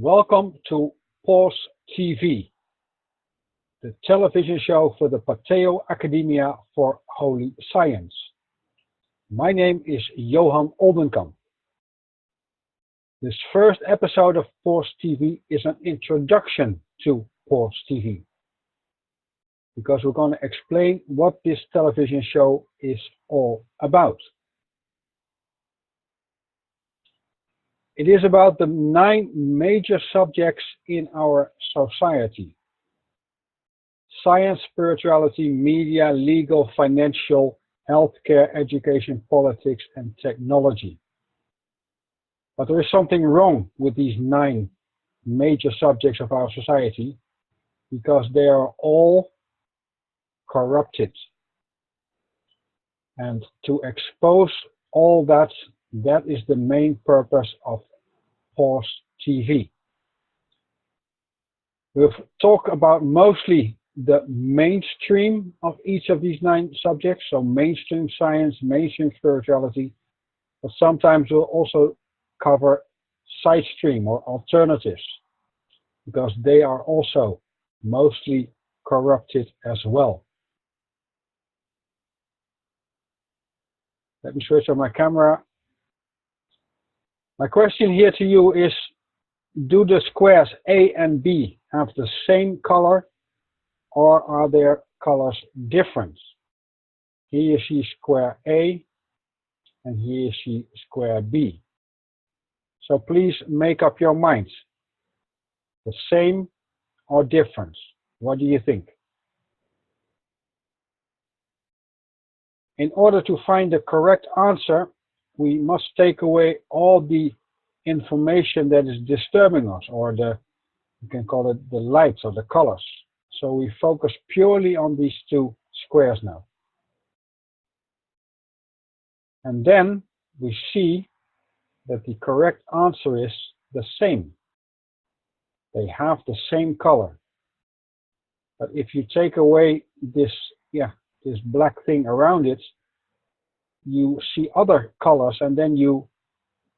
Welcome to PAWS TV, the television show for the Pateo Academia for Holy Science. My name is Johan Oldenkamp. This first episode of PAWS TV is an introduction to PAWS TV, because we're going to explain what this television show is all about. It is about the 9 major subjects in our society: science, spirituality, media, legal, financial, healthcare, education, politics, and technology. But there is something wrong with these 9 major subjects of our society, because they are all corrupted. And to expose all that, that is the main purpose of PAWS TV. We'll talk about mostly the mainstream of each of these 9 subjects, so mainstream science, mainstream spirituality, but sometimes we'll also cover side stream or alternatives, because they are also mostly corrupted as well. Let me switch on my camera. My question here to you is, do the squares A and B have the same color, or are their colors different? Here you see square A and here you see square B. So please make up your minds. The same or different? What do you think? In order to find the correct answer, we must take away all the information that is disturbing us, or you can call it the lights or the colors. So we focus purely on these 2 squares now. And then we see that the correct answer is the same. They have the same color. But if you take away this black thing around it, you see other colors, and then you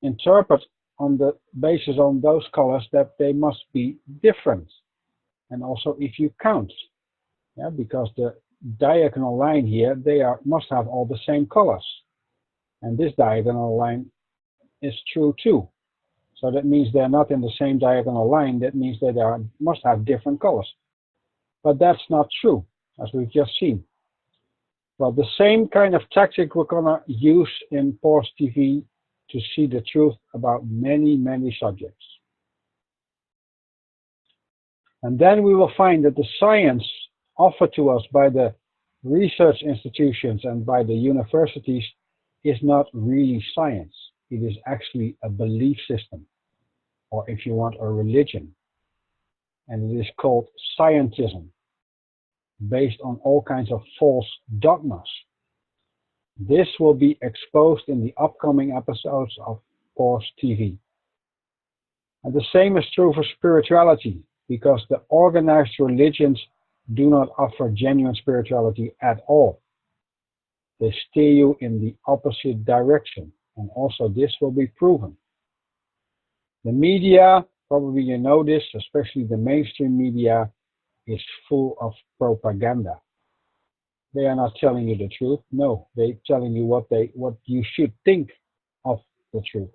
interpret on the basis on those colors that they must be different. And also if you count, because the diagonal line here, must have all the same colors. And this diagonal line is true too. So that means they're not in the same diagonal line. That means that they must have different colors. But that's not true, as we've just seen. Well, the same kind of tactic we're going to use in PAWS TV to see the truth about many, many subjects. And then we will find that the science offered to us by the research institutions and by the universities is not really science. It is actually a belief system, or if you want, a religion. And it is called scientism, based on all kinds of false dogmas. This will be exposed in the upcoming episodes of PAWS TV. And the same is true for spirituality, because the organized religions do not offer genuine spirituality at all. They steer you in the opposite direction, and also this will be proven. The media, probably you know this, especially the mainstream media, is full of propaganda. They are not telling you the truth. No, they're telling you what you should think of the truth.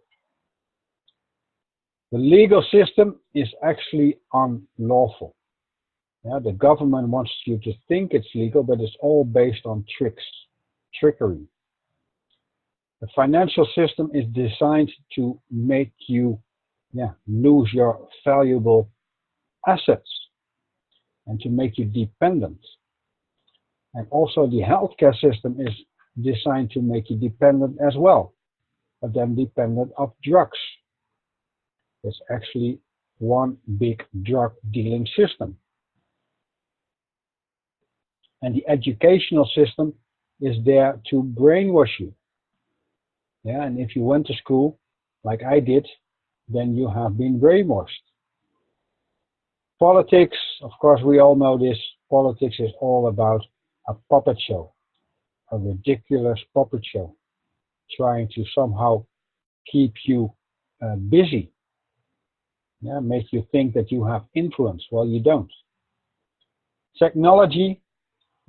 The legal system is actually unlawful. The government wants you to think it's legal, but it's all based on trickery. The financial system is designed to make you lose your valuable assets and to make you dependent. And also the healthcare system is designed to make you dependent as well, but then dependent of drugs. It's actually one big drug dealing system. And the educational system is there to brainwash you. And if you went to school, like I did, then you have been brainwashed. Politics, of course, we all know this. Politics is all about a puppet show, a ridiculous puppet show, trying to somehow keep you busy. Yeah, make you think that you have influence. Well, you don't. Technology,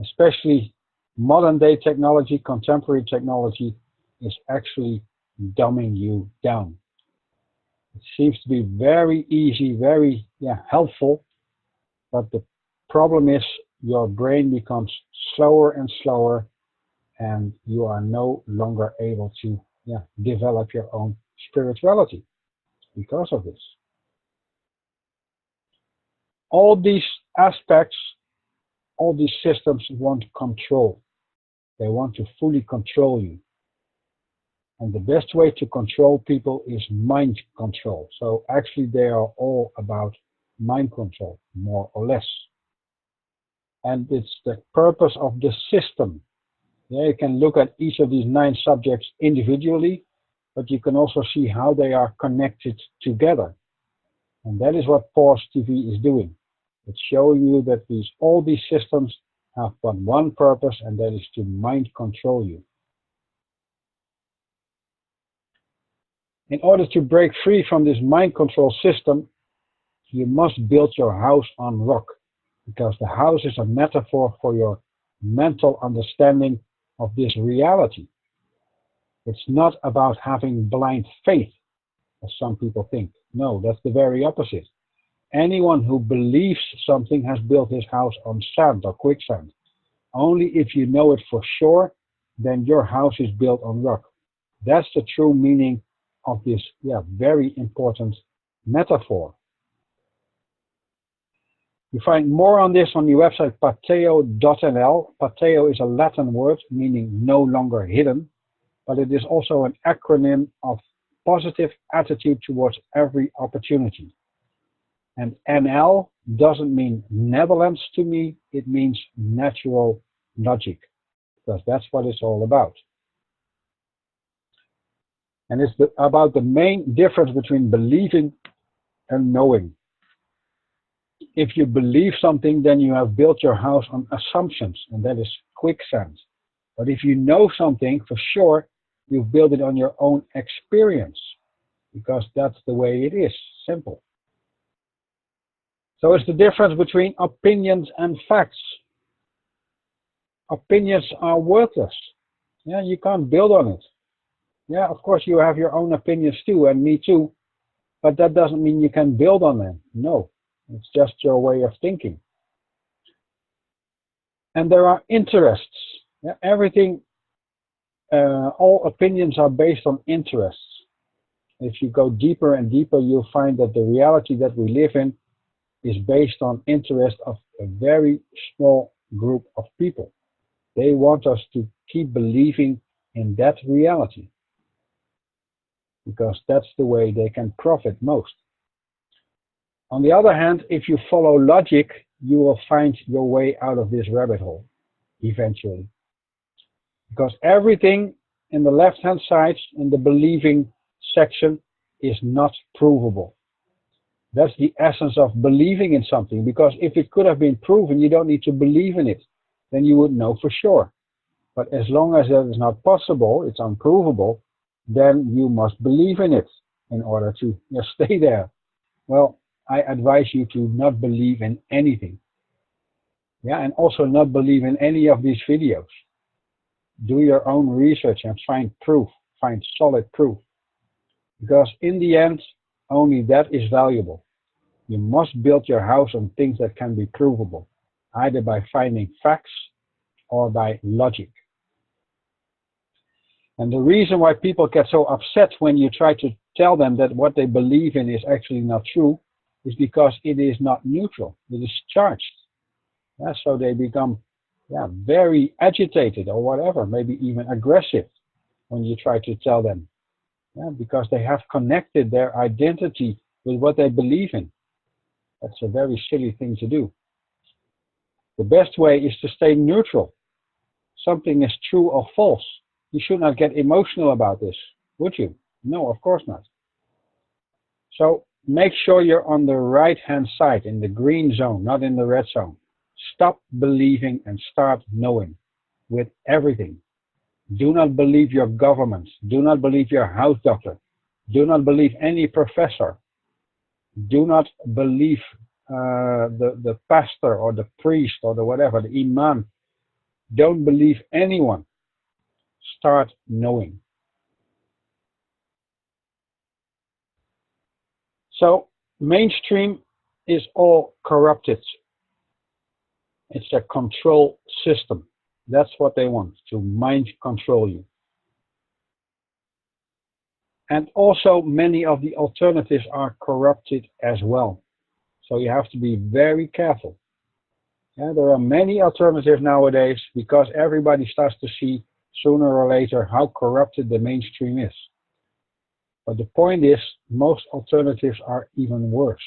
especially modern day technology, contemporary technology, is actually dumbing you down. It seems to be very easy, very helpful, but the problem is your brain becomes slower and slower, and you are no longer able to develop your own spirituality because of this. All these aspects, all these systems want control. They want to fully control you. And the best way to control people is mind control. So actually they are all about mind control, more or less. And it's the purpose of the system. Yeah, you can look at each of these 9 subjects individually, but you can also see how they are connected together. And that is what PAWS TV is doing. It's showing you that all these systems have but one purpose, and that is to mind control you. In order to break free from this mind control system, you must build your house on rock, because the house is a metaphor for your mental understanding of this reality. It's not about having blind faith, as some people think. No, that's the very opposite. Anyone who believes something has built his house on sand or quicksand. Only if you know it for sure, then your house is built on rock. That's the true meaning of this very important metaphor. You find more on this on the website Pateo.nl. Pateo is a Latin word meaning no longer hidden, but it is also an acronym of positive attitude towards every opportunity. And NL doesn't mean Netherlands to me, it means natural logic, because that's what it's all about. And it's about the main difference between believing and knowing. If you believe something, then you have built your house on assumptions, and that is quicksand. But if you know something for sure, you've built it on your own experience, because that's the way it is, simple. So it's the difference between opinions and facts. Opinions are worthless. Yeah, you can't build on it. Yeah, of course you have your own opinions too, and me too, but that doesn't mean you can build on them. No, it's just your way of thinking. And there are interests. Yeah, everything, all opinions are based on interests. If you go deeper and deeper, you'll find that the reality that we live in is based on interest of a very small group of people. They want us to keep believing in that reality, because that's the way they can profit most. On the other hand, if you follow logic, you will find your way out of this rabbit hole eventually. Because everything in the left-hand side, in the believing section, is not provable. That's the essence of believing in something, because if it could have been proven, you don't need to believe in it. Then you would know for sure. But as long as that is not possible, it's unprovable, then you must believe in it in order to stay there. Well, I advise you to not believe in anything. Yeah, and also not believe in any of these videos. Do your own research and find proof, find solid proof. Because in the end, only that is valuable. You must build your house on things that can be provable, either by finding facts or by logic. And the reason why people get so upset when you try to tell them that what they believe in is actually not true is because it is not neutral. It is charged. Yeah, so they become very agitated or whatever, maybe even aggressive when you try to tell them. Yeah, because they have connected their identity with what they believe in. That's a very silly thing to do. The best way is to stay neutral. Something is true or false. You should not get emotional about this, would you? No, of course not. So make sure you're on the right-hand side, in the green zone, not in the red zone. Stop believing and start knowing with everything. Do not believe your government. Do not believe your house doctor. Do not believe any professor. Do not believe the pastor or the priest or the whatever, the imam. Don't believe anyone. Start knowing. So mainstream is all corrupted. It's a control system. That's what they want, to mind control you. And also many of the alternatives are corrupted as well. So you have to be very careful. Yeah, there are many alternatives nowadays because everybody starts to see sooner or later how corrupted the mainstream is. But the point is, most alternatives are even worse.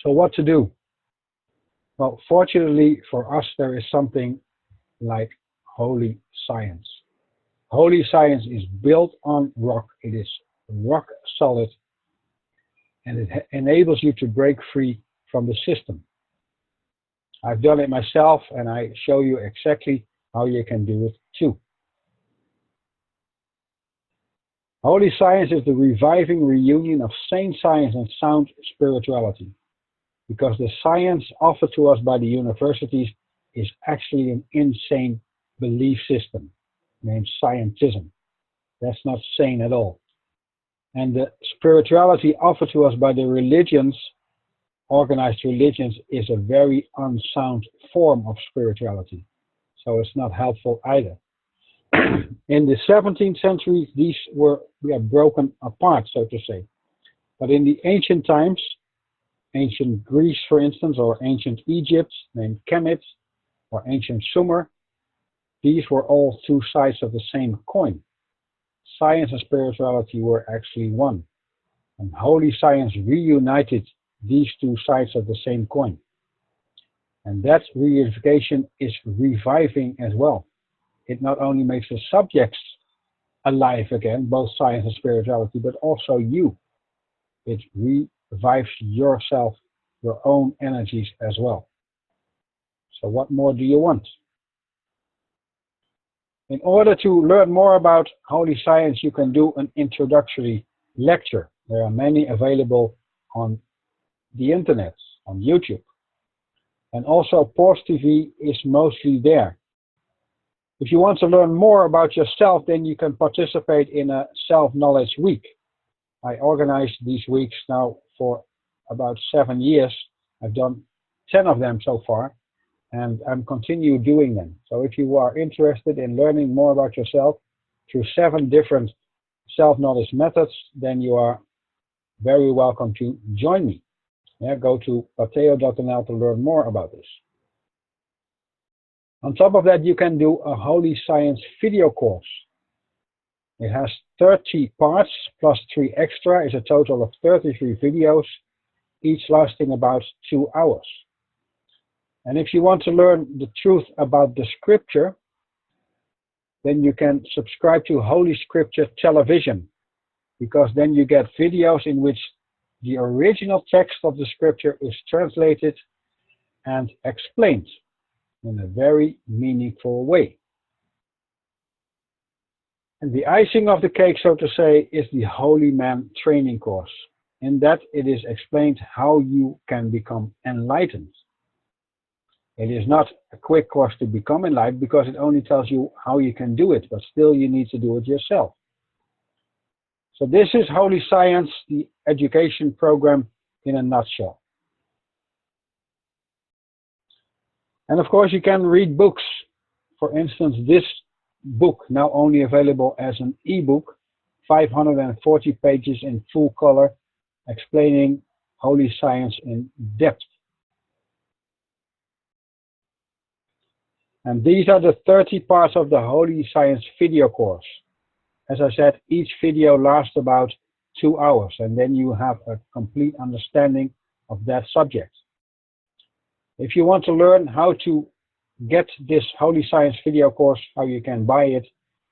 So what to do? Well, fortunately for us, there is something like holy science. Holy science is built on rock. It is rock solid, and it enables you to break free from the system. I've done it myself, and I show you exactly how you can do it too. Holy science is the reviving reunion of sane science and sound spirituality, because the science offered to us by the universities is actually an insane belief system named scientism. That's not sane at all. And the spirituality offered to us by the religions, organized religions, is a very unsound form of spirituality. So it's not helpful either. In the 17th century, these were broken apart, so to say. But in the ancient times, ancient Greece, for instance, or ancient Egypt, named Kemet, or ancient Sumer, these were all two sides of the same coin. Science and spirituality were actually one. And holy science reunited these two sides of the same coin. And that reunification is reviving as well. It not only makes the subjects alive again, both science and spirituality, but also you. It revives yourself, your own energies as well. So what more do you want? In order to learn more about holy science, you can do an introductory lecture. There are many available on the internet, on YouTube. And also PAWS TV is mostly there. If you want to learn more about yourself, then you can participate in a self-knowledge week. I organized these weeks now for about 7 years. I've done 10 of them so far, and I'm continue doing them. So if you are interested in learning more about yourself through 7 different self-knowledge methods, then you are very welcome to join me. Yeah, go to Pateo.nl to learn more about this. On top of that, you can do a Holy Science video course. It has 30 parts plus 3 extra, is a total of 33 videos, each lasting about 2 hours. And if you want to learn the truth about the scripture, then you can subscribe to Holy Scripture Television, because then you get videos in which the original text of the scripture is translated and explained in a very meaningful way. And the icing of the cake, so to say, is the Holy Man training course. In that it is explained how you can become enlightened. It is not a quick course to become enlightened because it only tells you how you can do it, but still you need to do it yourself. So this is Holy Science, the education program in a nutshell. And of course you can read books. For instance, this book, now only available as an e-book, 540 pages in full color, explaining Holy Science in depth. And these are the 30 parts of the Holy Science video course. As I said, each video lasts about 2 hours, and then you have a complete understanding of that subject. If you want to learn how to get this Holy Science video course, how you can buy it,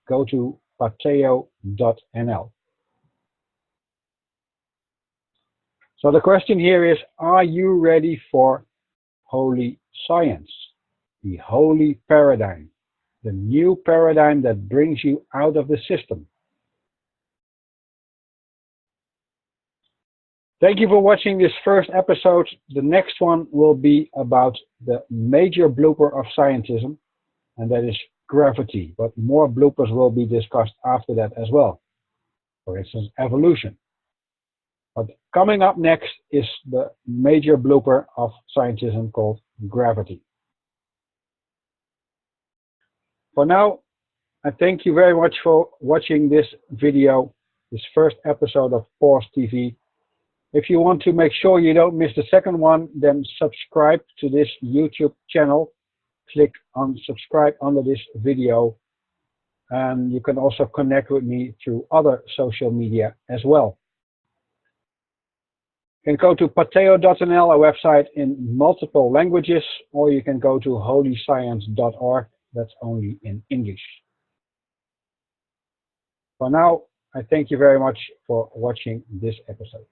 go to Pateo.nl. So the question here is, are you ready for Holy Science? The holy paradigm, the new paradigm that brings you out of the system. Thank you for watching this first episode. The next one will be about the major blooper of scientism, and that is gravity. But more bloopers will be discussed after that as well. For instance, evolution. But coming up next is the major blooper of scientism called gravity. For now, I thank you very much for watching this video, this first episode of PAWS TV. If you want to make sure you don't miss the second one, then subscribe to this YouTube channel. Click on subscribe under this video. And you can also connect with me through other social media as well. You can go to Pateo.nl, a website in multiple languages, or you can go to holyscience.org. That's only in English. For now, I thank you very much for watching this episode.